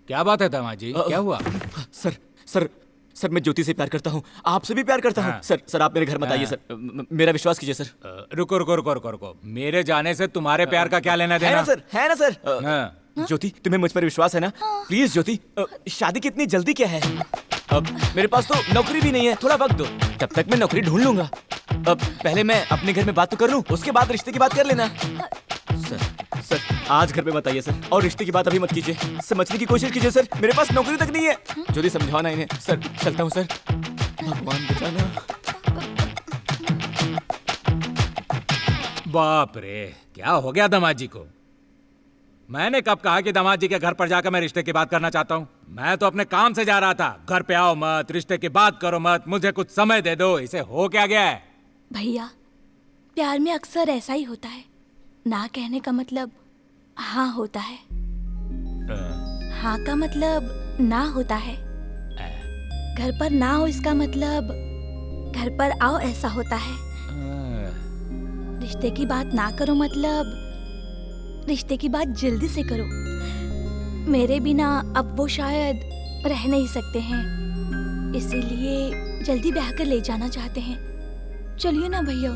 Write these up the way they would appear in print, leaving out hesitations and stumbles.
क्या बात है दामाजी, क्या हुआ? सर सर सर मैं ज्योति से प्यार करता हूँ, आपसे भी प्यार करता हूँ। सर आप मेरे घर मत आइए सर, मेरा विश्वास कीजिए सर। रुको रुको रुको रुको रुको, मेरे जाने से तुम्हारे प्यार का क्या लेना है देना? ना सर, है ना सर। हाँ। ज्योति तुम्हें मुझ पर विश्वास है ना? प्लीज ज्योति, शादी की इतनी जल्दी क्या है? अब मेरे पास तो नौकरी भी नहीं है, थोड़ा वक्त दो, तब तक मैं नौकरी ढूंढ लूंगा। अब पहले मैं अपने घर में बात तो कर लूं, उसके बाद रिश्ते की बात कर लेना। सर सर आज घर पे मत आइए सर, और रिश्ते की बात अभी मत कीजिए, समझने की कोशिश कीजिए सर, मेरे पास नौकरी तक नहीं है। ज्योति समझाओ ना इन्हें। सर चलता हूँ सर, भगवान बचाना। बाप रे, क्या हो गया दामाजी को? मैंने कब कहा कि दामाजी के घर पर जाकर मैं रिश्ते की बात करना चाहता हूँ? मैं तो अपने काम से जा रहा था। घर पे आओ मत, रिश्ते की बात करो मत, मुझे कुछ समय दे दो। इसे हो क्या गया है? भैया, प्यार में अक्सर ऐसा ही होता है, ना कहने का मतलब हाँ होता है, हाँ का मतलब ना होता है। घर पर ना हो इसका मतलब घर पर आओ ऐसा होता है। रिश्ते की बात ना करो मतलब रिश्ते की बात जल्दी से करो। मेरे बिना अब वो शायद रह नहीं सकते हैं, इसीलिए जल्दी ब्याह कर ले जाना चाहते हैं। चलिए ना भैया।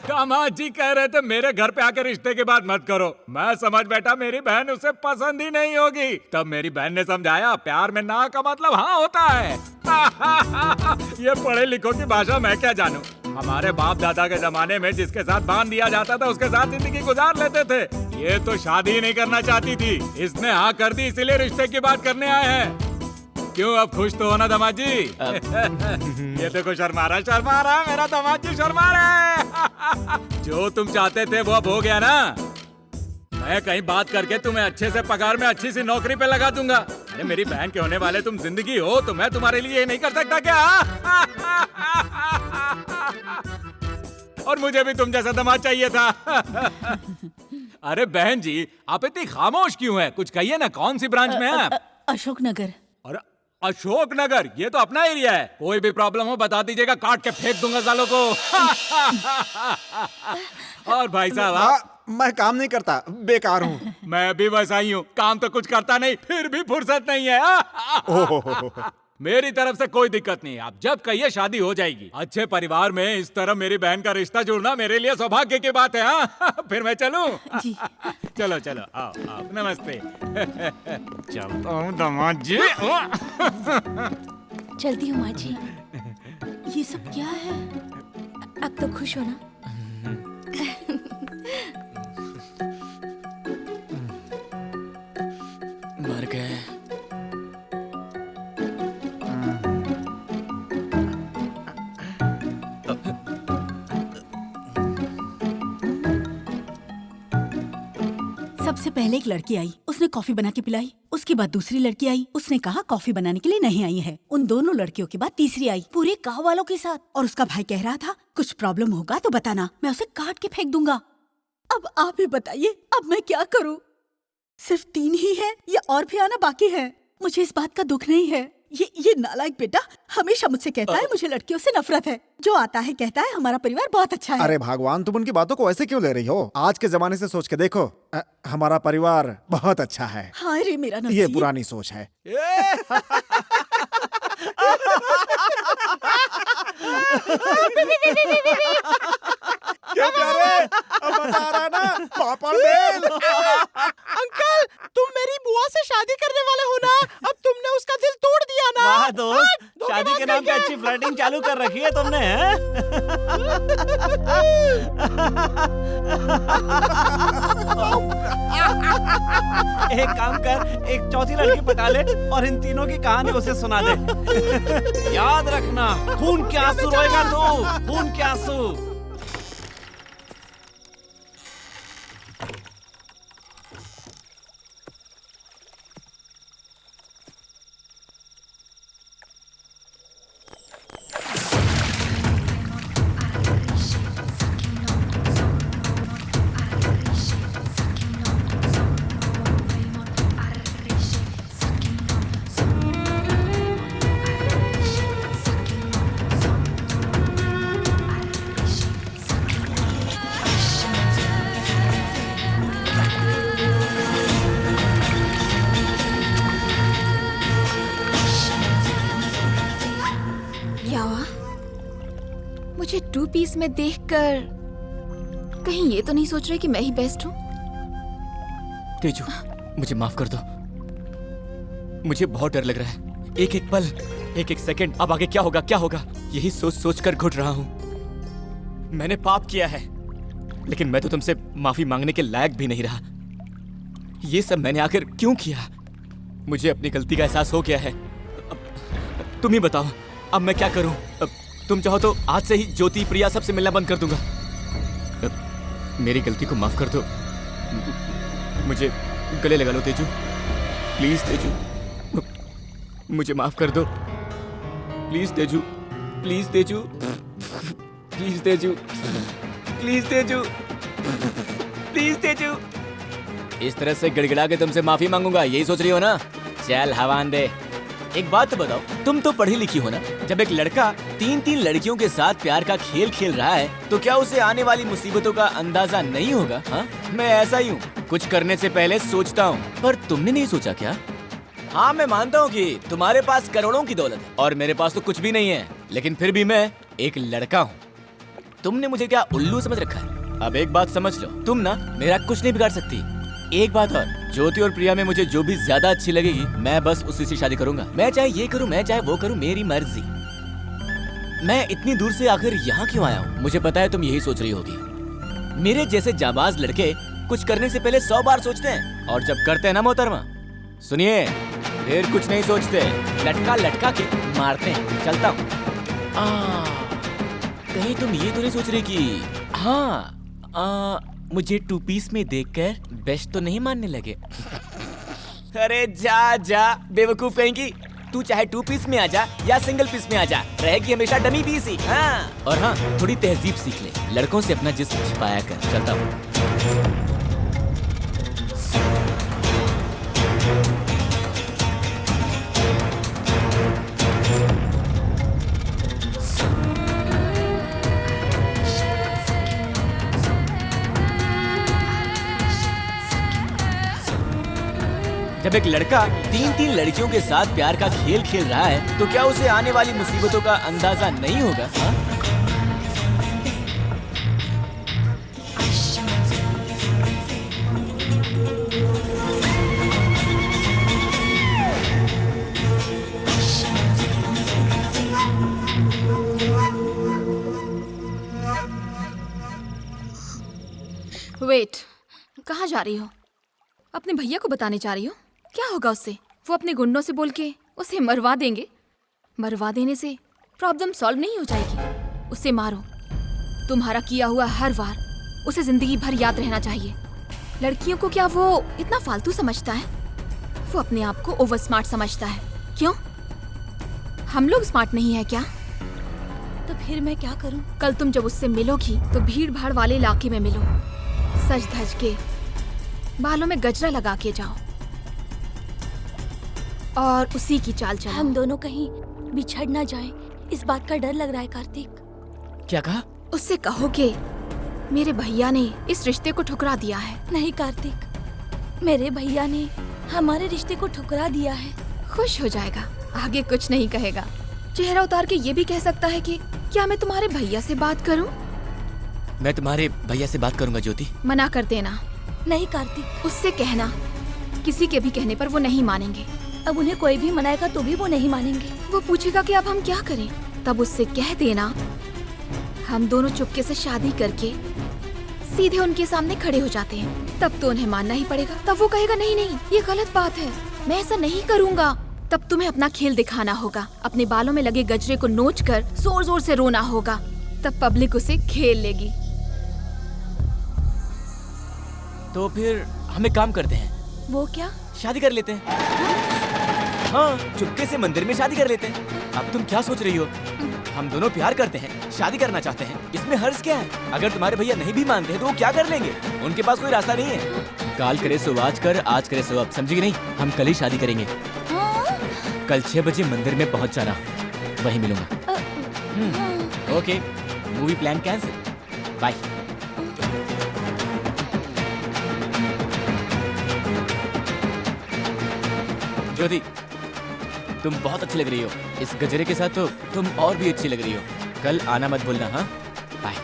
दामाद जी कह रहे थे मेरे घर पे आकर रिश्ते की बात मत करो। मैं समझ बैठा मेरी बहन उसे पसंद ही नहीं होगी। तब मेरी बहन ने समझाया प्यार में ना का मतलब हाँ होता है। ये पढ़े लिखो की भाषा मैं क्या जानूं। हमारे बाप दादा के जमाने में जिसके साथ बांध दिया जाता था उसके साथ जिंदगी गुजार लेते थे। ये तो शादी ही नहीं करना चाहती थी, इसने हाँ कर दी, इसीलिए रिश्ते की बात करने आए हैं। क्यों अब खुश तो हो ना दामाद जी? ये देखो शर्मा रहा मेरा दामाद जी, शर्मा रहा। जो तुम चाहते थे वो अब हो गया ना। मैं कहीं बात करके तुम्हें अच्छे से पगार में अच्छी सी नौकरी पे लगा दूंगा। अरे मेरी बहन के होने वाले तुम जिंदगी हो तो मैं तुम्हारे लिए ये नहीं कर सकता क्या? और मुझे भी तुम जैसा दामाद चाहिए था। अरे बहन जी आप इतनी खामोश क्यों है? कुछ कहिए ना, कौन सी ब्रांच में है आप? अशोकनगर। और अशोकनगर, ये तो अपना एरिया है। कोई भी प्रॉब्लम हो बता दीजिएगा, काट के फेंक दूंगा सालों को। और भाई साहब आप? मैं काम नहीं करता, बेकार हूँ। मैं भी वैसा ही हूँ, काम तो कुछ करता नहीं, फिर भी फुर्सत नहीं है। मेरी तरफ से कोई दिक्कत नहीं है, आप जब कहिए शादी हो जाएगी। अच्छे परिवार में इस तरह मेरी बहन का रिश्ता जुड़ना मेरे लिए सौभाग्य की बात है। हाँ फिर मैं चलूं? चलो चलो आओ आओ, नमस्ते। चलता हूँ दामाद जी। चलती हूँ माँ जी। ये सब क्या है? अब तो खुश हो ना? मर गए। सबसे पहले एक लड़की आई, उसने कॉफी बना के पिलाई। उसके बाद दूसरी लड़की आई, उसने कहा कॉफी बनाने के लिए नहीं आई है। उन दोनों लड़कियों के बाद तीसरी आई, पूरे गांव वालों के साथ। और उसका भाई कह रहा था कुछ प्रॉब्लम होगा तो बताना, मैं उसे काट के फेंक दूंगा। अब आप ही बताइए, अब मैं क्या करूं? सिर्फ 3 ही है या और भी आना बाकी है? मुझे इस बात का दुख नहीं है। ये नालायक बेटा हमेशा मुझसे कहता है मुझे लड़कियों से नफरत है। जो आता है कहता है हमारा परिवार बहुत अच्छा है। अरे भगवान, तुम उनकी बातों को ऐसे क्यों ले रही हो? आज के जमाने से सोच के देखो, हमारा परिवार बहुत अच्छा है। हाय रे मेरा नसीब। ये पुरानी सोच है। क्या प्यारे, अब मजा आ रहा है ना? पापड़ बेल। अंकल, तुम मेरी बुआ से शादी करने वाले हो ना? अब तुमने उसका दिल तोड़ दिया ना? वाह दोस्त, शादी के नाम पे अच्छी फ्लर्टिंग चालू कर रखी है तुमने, हैं? एक काम कर, एक चौथी लड़की पटा ले और इन तीनों की कहानी उसे सुना दे। याद रखना, खून के आंसू रोएगा तू, खून के आंसू। मुझे 2 पीस में देखकर कहीं ये तो नहीं सोच रहे कि मैं ही बेस्ट हूँ? तेजू, मुझे माफ कर दो। मुझे बहुत डर लग रहा है। एक एक पल, एक एक सेकंड, अब आगे क्या होगा क्या होगा, यही सोच सोच कर घुट रहा हूँ। मैंने पाप किया है, लेकिन मैं तो तुमसे माफी मांगने के लायक भी नहीं रहा। ये सब मैंने आखिर क्यों किया? मुझे अपनी गलती का एहसास हो गया है। अब तुम ही बताओ, अब मैं क्या करूं? अब तुम चाहो तो आज से ही ज्योति, प्रिया सबसे मिलना बंद कर दूंगा। अब मेरी गलती को माफ कर दो। मुझे गले लगा लो तेजू, प्लीज तेजू, मुझे माफ कर दो। Please Teju, please Teju, please Teju, please Teju, please Teju. इस तरह से गिड़गिड़ा के तुमसे माफी मांगूंगा, यही सोच रही हो ना? चल हवान दे। एक बात तो बताओ, तुम तो पढ़ी लिखी हो ना? जब एक लड़का 3-3 लड़कियों के साथ प्यार का खेल खेल रहा है, तो क्या उसे आने वाली मुसीबतों का अंदाजा नहीं होगा? हाँ, मैं ऐसा ही हूँ, कुछ करने से पहले सोचता हूँ। पर तुमने नहीं सोचा क्या? हाँ, मैं मानता हूँ कि तुम्हारे पास करोड़ों की दौलत है और मेरे पास तो कुछ भी नहीं है, लेकिन फिर भी मैं एक लड़का हूँ। तुमने मुझे क्या उल्लू समझ रखा है? अब एक बात समझ लो, तुम ना मेरा कुछ नहीं बिगाड़ सकती। एक बात और, ज्योति और प्रिया में मुझे जो भी ज्यादा अच्छी लगेगी, मैं बस उसी से शादी करूंगा। मैं चाहे ये करूं, मैं चाहे वो करूं, मेरी मर्जी। मैं इतनी दूर से आखिर यहाँ क्यों आया हूँ? मुझे पता है तुम यही सोच रही होगी। मेरे जैसे जाबाज लड़के कुछ करने से पहले 100 बार सोचते हैं, और जब करते हैं ना मोहतरमा, सुनिए, फिर कुछ नहीं सोचते, लटका लटका के मारते हैं। चलता हूँ। कहीं तुम ये तो नहीं सोच रही कि मुझे 2 पीस में देखकर बेस्ट तो नहीं मानने लगे? अरे जा जा बेवकूफ कहेंगी। तू चाहे 2 पीस में आ जा या सिंगल पीस में आ जा, रहेगी हमेशा डमी पीस ही। हाँ, और हाँ, थोड़ी तहजीब सीख ले, लड़कों से अपना जिस्म छिपाया कर। चलता हूँ। जब एक लड़का 3-3 लड़कियों के साथ प्यार का खेल खेल रहा है, तो क्या उसे आने वाली मुसीबतों का अंदाजा नहीं होगा? हाँ? वेट, कहाँ जा रही हो? अपने भैया को बताने जा रही हो? क्या होगा उससे? वो अपने गुंडों से बोल के उसे मरवा देंगे। मरवा देने से प्रॉब्लम सॉल्व नहीं हो जाएगी। उसे मारो। तुम्हारा किया हुआ हर वार उसे जिंदगी भर याद रहना चाहिए। लड़कियों को क्या वो इतना फालतू समझता है? वो अपने आप को ओवर स्मार्ट समझता है। क्यों? हम लोग स्मार्ट नहीं है क्या? तो फिर मैं क्या करूं? कल तुम जब उससे मिलोगी तो भीड़ भाड़ वाले इलाके में मिलो, सज धज के, बालों में गजरा लगा के जाओ और उसी की चाल चलो। हम दोनों कहीं बिछड़ ना जाएं, इस बात का डर लग रहा है कार्तिक। क्या कहा? उससे कहो कि मेरे भैया ने इस रिश्ते को ठुकरा दिया है। नहीं कार्तिक, मेरे भैया ने हमारे रिश्ते को ठुकरा दिया है। खुश हो जाएगा, आगे कुछ नहीं कहेगा। चेहरा उतार के ये भी कह सकता है कि क्या मैं तुम्हारे भैया से बात करूं? मैं तुम्हारे भैया से बात करूंगा ज्योति। मना कर देना। नहीं कार्तिक, उससे कहना किसी के भी कहने पर वो नहीं मानेंगे। अब उन्हें कोई भी मनाएगा तो भी वो नहीं मानेंगे। वो पूछेगा कि अब हम क्या करें, तब उससे कह देना हम दोनों चुपके से शादी करके सीधे उनके सामने खड़े हो जाते हैं। तब तो उन्हें मानना ही पड़ेगा। तब वो कहेगा नहीं नहीं ये गलत बात है, मैं ऐसा नहीं करूँगा। तब तुम्हें अपना खेल दिखाना होगा, अपने बालों में लगे गजरे को नोच कर जोर जोर से रोना होगा। तब पब्लिक उसे खेल लेगी। तो फिर हम एक काम करते हैं। वो क्या? शादी कर लेते हैं। हाँ, चुपके से मंदिर में शादी कर लेते हैं। अब तुम क्या सोच रही हो? हम दोनों प्यार करते हैं, शादी करना चाहते हैं, इसमें हर्ज क्या है? अगर तुम्हारे भैया नहीं भी मानते हैं तो वो क्या कर लेंगे? उनके पास कोई रास्ता नहीं है। काल करे सो आज कर, आज करे सो अब, समझी कि नहीं? हम कल ही शादी करेंगे। कल 6 बजे मंदिर में पहुंच जाना, वहीं मिलूंगा। Okay, movie plan cancel. Bye. Jyoti, तुम बहुत अच्छी लग रही हो। इस गजरे के साथ तो तुम और भी अच्छी लग रही हो। कल आना मत भूलना। हाँ। बाय।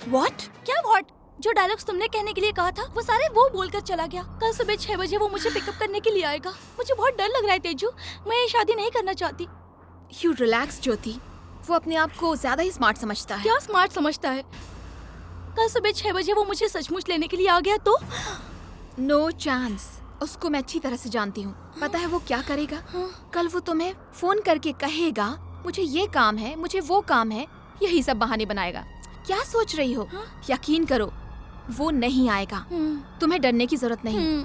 व्हाट? क्या व्हाट? जो डायलॉग्स तुमने कहने के लिए कहा था वो सारे वो बोलकर चला गया। कल सुबह 6 बजे वो मुझे पिकअप करने के लिए आएगा। मुझे बहुत डर लग रहा है तेजू, मैं ये शादी नहीं करना चाहती। यू रिलैक्स ज्योति, वो अपने आप को ज्यादा ही स्मार्ट समझता है। क्या स्मार्ट समझता है? कल सुबह 6 बजे वो मुझे सचमुच लेने के लिए आ गया तो? No chance. उसको मैं अच्छी तरह से जानती हूँ। पता है वो क्या करेगा? कल वो तुम्हें फोन करके कहेगा मुझे ये काम है, मुझे वो काम है, यही सब बहाने बनाएगा। क्या सोच रही हो? यकीन करो वो नहीं आएगा। तुम्हें डरने की जरूरत नहीं।